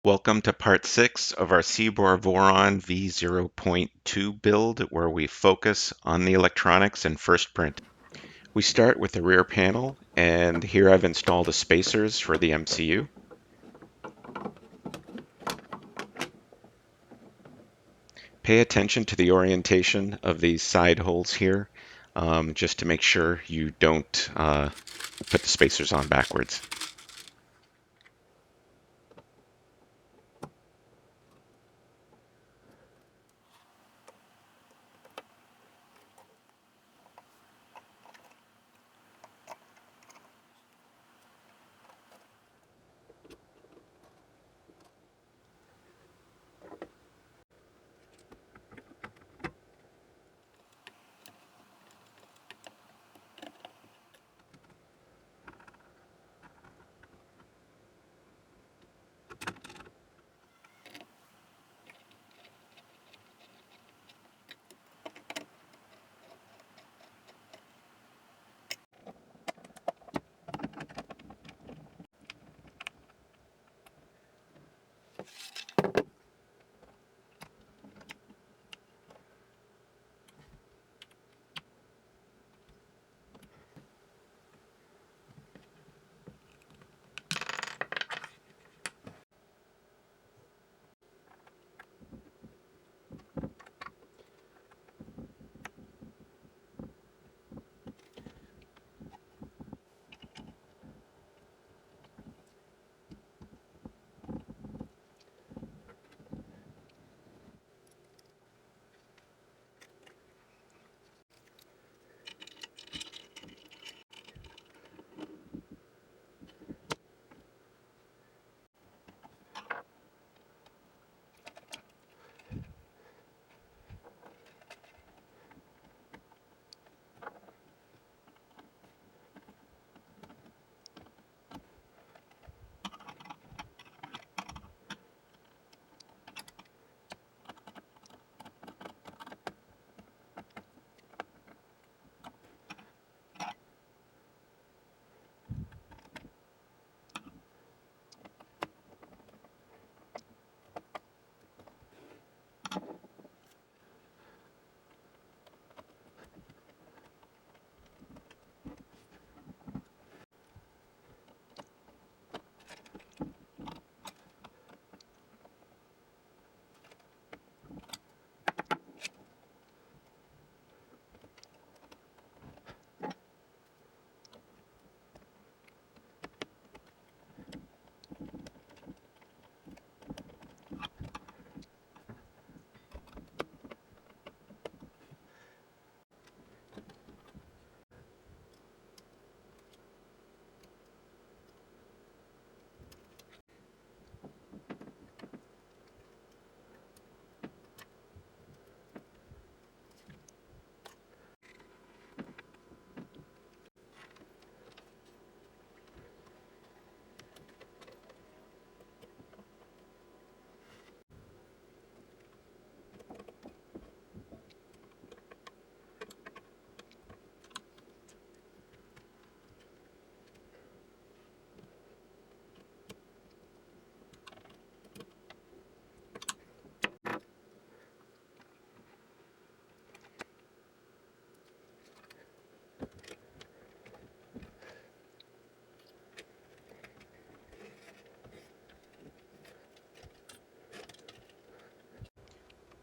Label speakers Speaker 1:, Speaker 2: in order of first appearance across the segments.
Speaker 1: Welcome to part 6 of our Siboor Voron V0.2 build, where we focus on the electronics and first print. We start with the rear panel, and here I've installed the spacers for the MCU. Pay attention to the orientation of these side holes here, just to make sure you don't put the spacers on backwards.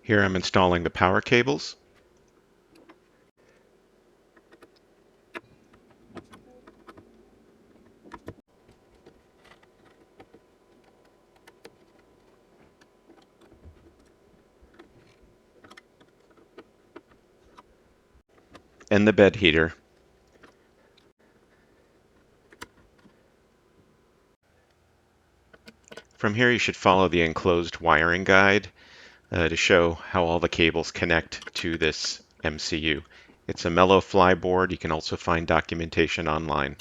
Speaker 1: Here I'm installing the power cables. And the bed heater. From here you should follow the enclosed wiring guide to show how all the cables connect to this MCU. It's a mellow fly board. You can also find documentation online.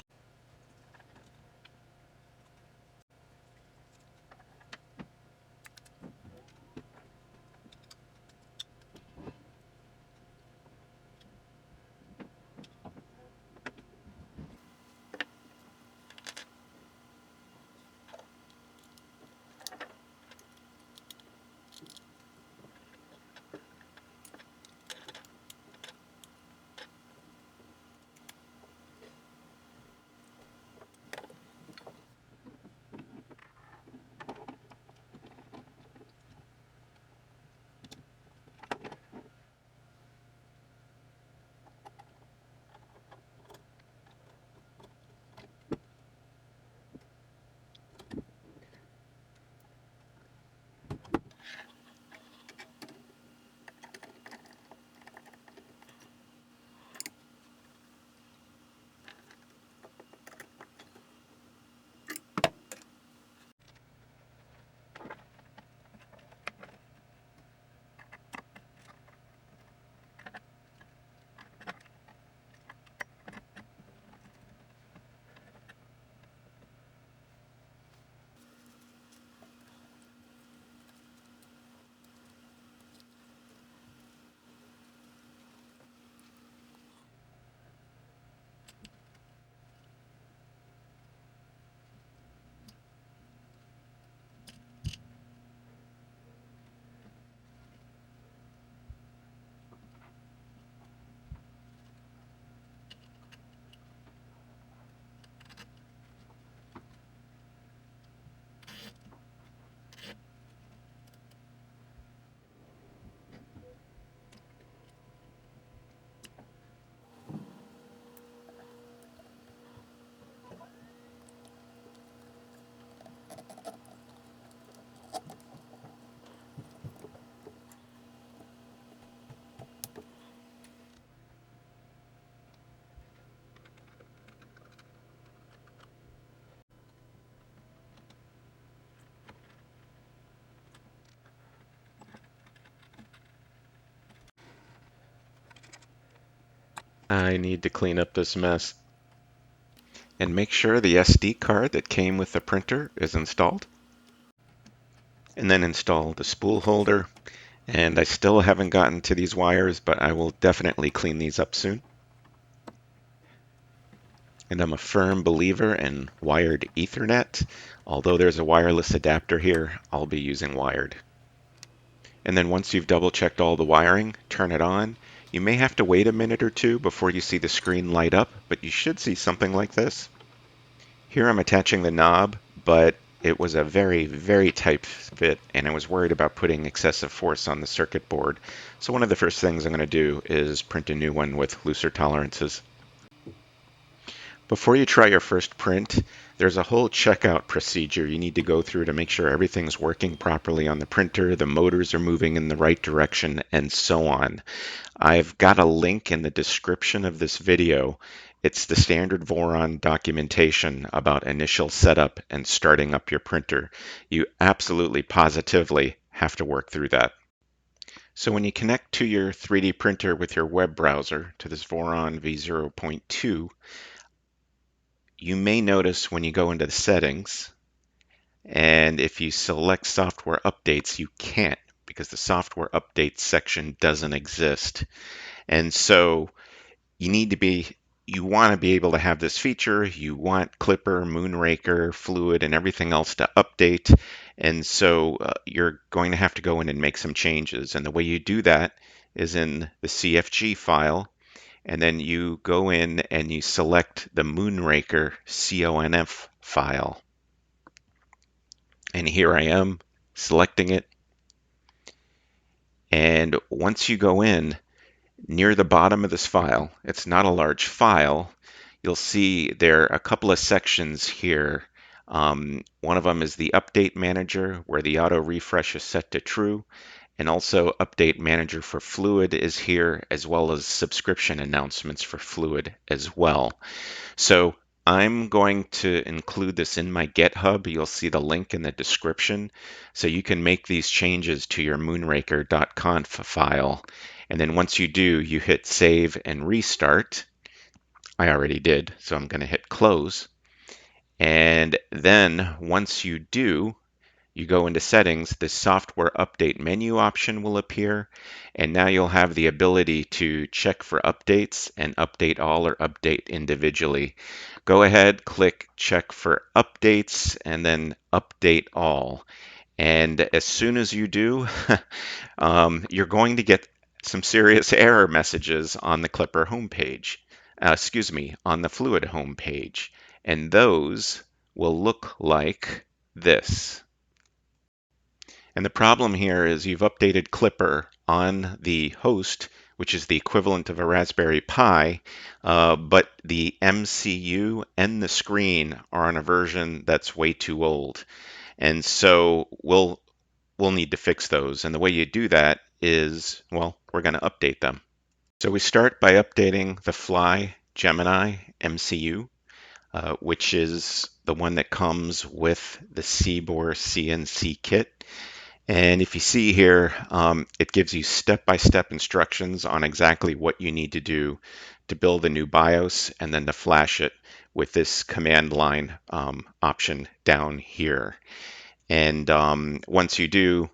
Speaker 1: I need to clean up this mess. And make sure the SD card that came with the printer is installed. And then install the spool holder. And I still haven't gotten to these wires, but I will definitely clean these up soon. And I'm a firm believer in wired Ethernet. Although there's a wireless adapter here, I'll be using wired. And then once you've double checked all the wiring, turn it on. You may have to wait a minute or two before you see the screen light up, but you should see something like this. Here I'm attaching the knob, but it was a very, very tight fit, and I was worried about putting excessive force on the circuit board. So one of the first things I'm going to do is print a new one with looser tolerances. Before you try your first print, there's a whole checkout procedure you need to go through to make sure everything's working properly on the printer, the motors are moving in the right direction, and so on. I've got a link in the description of this video. It's the standard Voron documentation about initial setup and starting up your printer. You absolutely positively have to work through that. So when you connect to your 3D printer with your web browser to this Voron V0.2, you may notice when you go into the settings, and if you select software updates, you can't because the software updates section doesn't exist. And so you want to be able to have this feature. You want Clipper, Moonraker, Fluid, and everything else to update. And so you're going to have to go in and make some changes. And the way you do that is in the CFG file. And then you go in and you select the Moonraker CONF file. And here I am selecting it. And once you go in, near the bottom of this file, it's not a large file, you'll see there are a couple of sections here. One of them is the Update Manager, where the auto refresh is set to true, and also Update Manager for Fluid is here, as well as subscription announcements for Fluid as well. So I'm going to include this in my GitHub. You'll see the link in the description. So you can make these changes to your moonraker.conf file. And then once you do, you hit save and restart. I already did, so I'm going to hit close. And then once you do, you go into settings, the software update menu option will appear, and now you'll have the ability to check for updates and update all or update individually. Go ahead, click check for updates, and then update all. And as soon as you do, you're going to get some serious error messages on the Clipper homepage, on the Fluid homepage. And those will look like this. And the problem here is you've updated Clipper on the host, which is the equivalent of a Raspberry Pi, but the MCU and the screen are on a version that's way too old. And so we'll need to fix those. And the way you do that is, well, we're going to update them. So we start by updating the Fly Gemini MCU, which is the one that comes with the Siboor CNC kit. And if you see here, it gives you step-by-step instructions on exactly what you need to do to build a new BIOS and then to flash it with this command line option down here. And once you do,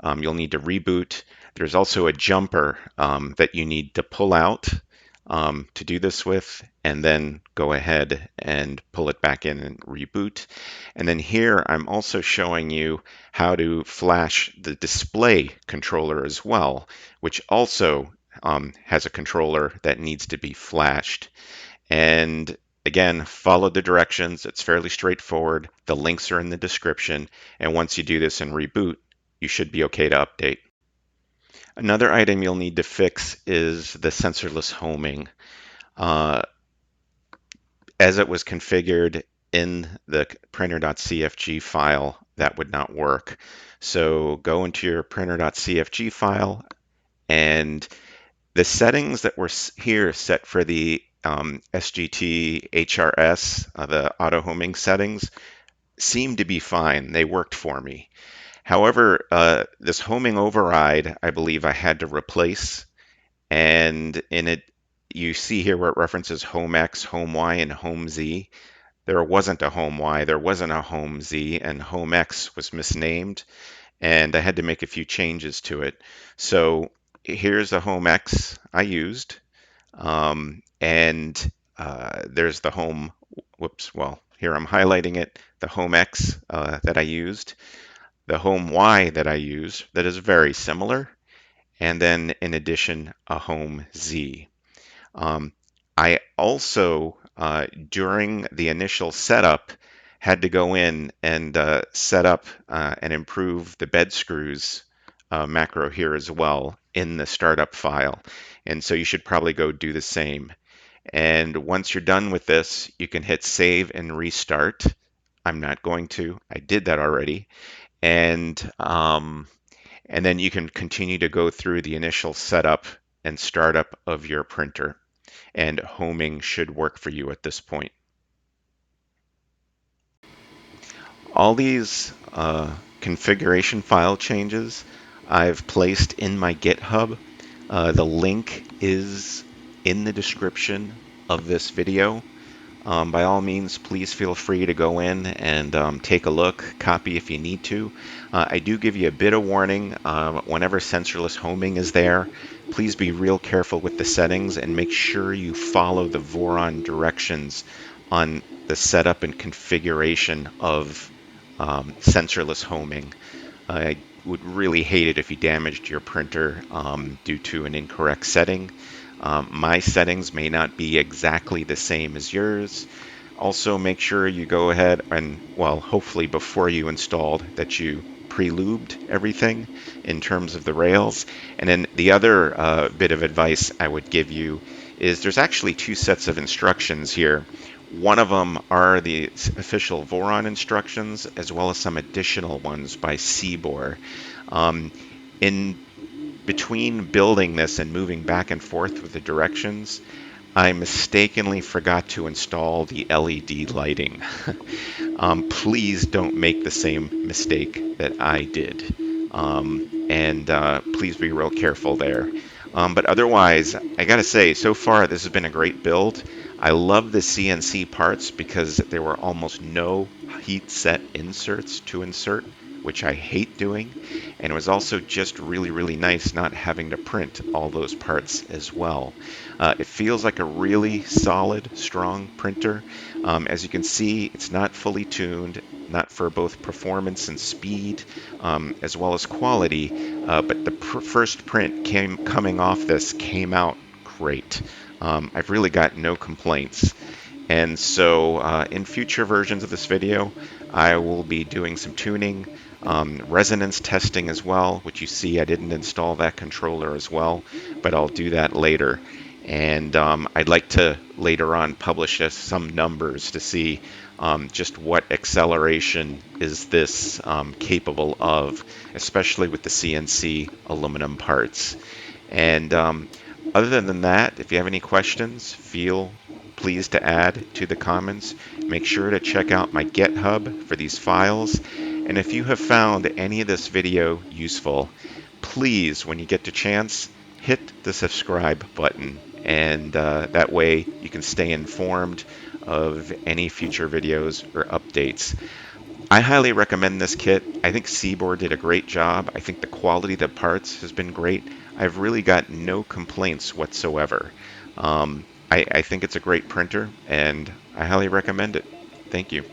Speaker 1: you'll need to reboot. There's also a jumper that you need to pull out to do this with, and then go ahead and pull it back in and reboot. And then here I'm also showing you how to flash the display controller as well, which also has a controller that needs to be flashed. And again, follow the directions. It's fairly straightforward. The links are in the description. And once you do this and reboot, you should be okay to update. Another item you'll need to fix is the sensorless homing. As it was configured in the printer.cfg file, that would not work. So go into your printer.cfg file, and the settings that were here set for the SGT HRS, the auto homing settings, seemed to be fine. They worked for me. However, this homing override, I believe I had to replace, and in it, you see here where it references home X, home Y, and home Z. There wasn't a home Y, there wasn't a home Z, and home X was misnamed, and I had to make a few changes to it. So here's the home X I used, and there's the home, whoops, well, here I'm highlighting it, the home X that I used, the home Y that I use that is very similar, and then in addition, a home Z. Um, I also, during the initial setup, had to go in and set up and improve the bed screws macro here as well in the startup file. And so you should probably go do the same. And once you're done with this, you can hit save and restart. I'm not going to. I did that already. And then you can continue to go through the initial setup and startup of your printer. And homing should work for you at this point. All these configuration file changes I've placed in my GitHub. The link is in the description of this video. By all means, please feel free to go in and take a look, copy if you need to. I do give you a bit of warning whenever sensorless homing is there. Please be real careful with the settings and make sure you follow the Voron directions on the setup and configuration of sensorless homing. I would really hate it if you damaged your printer due to an incorrect setting. My settings may not be exactly the same as yours. Also, make sure you go ahead and, well, hopefully before you installed, that you pre-lubed everything in terms of the rails. And then the other bit of advice I would give you is there's actually two sets of instructions here. One of them are the official Voron instructions, as well as some additional ones by Siboor. In between building this and moving back and forth with the directions, I mistakenly forgot to install the LED lighting. Please don't make the same mistake that I did. And please be real careful there. But otherwise, I gotta say, so far this has been a great build. I love the CNC parts because there were almost no heat set inserts to insert, which I hate doing. And it was also just really, really nice not having to print all those parts as well. It feels like a really solid, strong printer. As you can see, it's not fully tuned, not for both performance and speed, as well as quality, but the first print coming off this came out great. I've really got no complaints. And so in future versions of this video, I will be doing some tuning, resonance testing as well, which you see I didn't install that controller as well, but I'll do that later. And I'd like to later on publish some numbers to see just what acceleration is this capable of, especially with the CNC aluminum parts. And other than that, if you have any questions, feel please to add to the comments. Make sure to check out my GitHub for these files. And if you have found any of this video useful, please, when you get the chance, hit the subscribe button. And that way you can stay informed of any future videos or updates. I highly recommend this kit. I think Siboor did a great job. I think the quality of the parts has been great. I've really got no complaints whatsoever. I think it's a great printer, and I highly recommend it. Thank you.